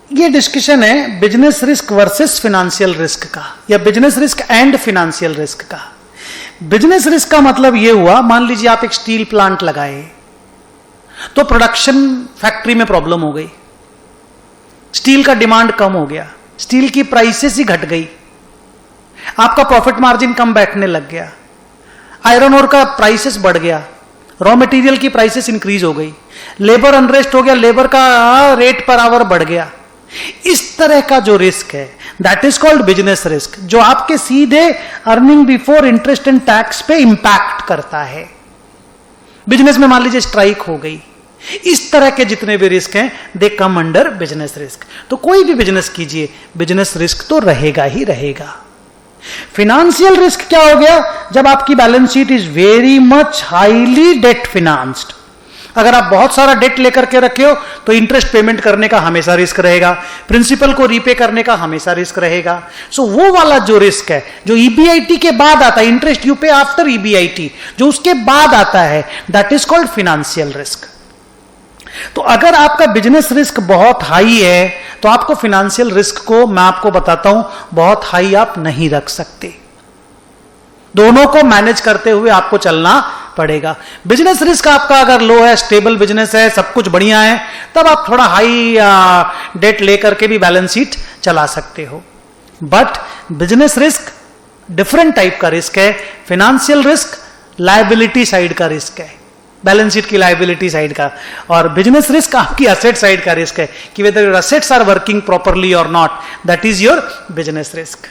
ये डिस्कशन है business risk versus financial risk का, या business risk and financial risk का। बिजनेस रिस्क का मतलब ये हुआ, मान लीजिए आप एक स्टील प्लांट लगाए तो प्रोडक्शन फैक्ट्री में प्रॉब्लम हो गई, स्टील का डिमांड कम हो गया, स्टील की प्राइसेस ही घट गई, आपका प्रॉफिट मार्जिन कम बैठने लग गया, आयरन ओर का प्राइसेस बढ़ गया, रॉ मटेरियल की प्राइसेस इंक्रीज हो गई, लेबर अनरेस्ट हो गया, लेबर का रेट पर आवर बढ़ गया। इस तरह का जो रिस्क है that is called business risk, जो आपके सीधे earning before interest and tax पे इंपैक्ट करता है। बिजनेस में मान लीजिए स्ट्राइक हो गई, इस तरह के जितने भी रिस्क हैं दे कम अंडर बिजनेस रिस्क। तो कोई भी बिजनेस कीजिए, बिजनेस रिस्क तो रहेगा ही रहेगा। फिनेंशियल रिस्क क्या हो गया? जब आपकी balance sheet is very much highly debt financed. अगर आप बहुत सारा डेट लेकर के रखे हो तो इंटरेस्ट पेमेंट करने का हमेशा रिस्क रहेगा, प्रिंसिपल को रीपे करने का हमेशा रिस्क रहेगा। सो वो वाला जो रिस्क है जो ईबीआईटी के बाद आता है, इंटरेस्ट यू पे आफ्टर ईबीआईटी, जो उसके बाद आता है, that is called financial risk. तो अगर आपका बिजनेस रिस्क बहुत हाई है तो आपको फिनेंशियल रिस्क को, मैं आपको बताता हूं, बहुत हाई आप नहीं रख सकते। दोनों को मैनेज करते हुए आपको चलना पड़ेगा। बिजनेस रिस्क आपका अगर लो है, स्टेबल बिजनेस है, सब कुछ बढ़िया है, तब आप थोड़ा हाई डेट लेकर के भी बैलेंस शीट चला सकते हो। But business risk different type का रिस्क है। फिनेंशियल रिस्क लायबिलिटी साइड का रिस्क है, बैलेंस शीट की लायबिलिटी साइड का, और बिजनेस रिस्क आपकी असेट साइड का रिस्क है कि whether your assets are working properly और not, that is your business risk.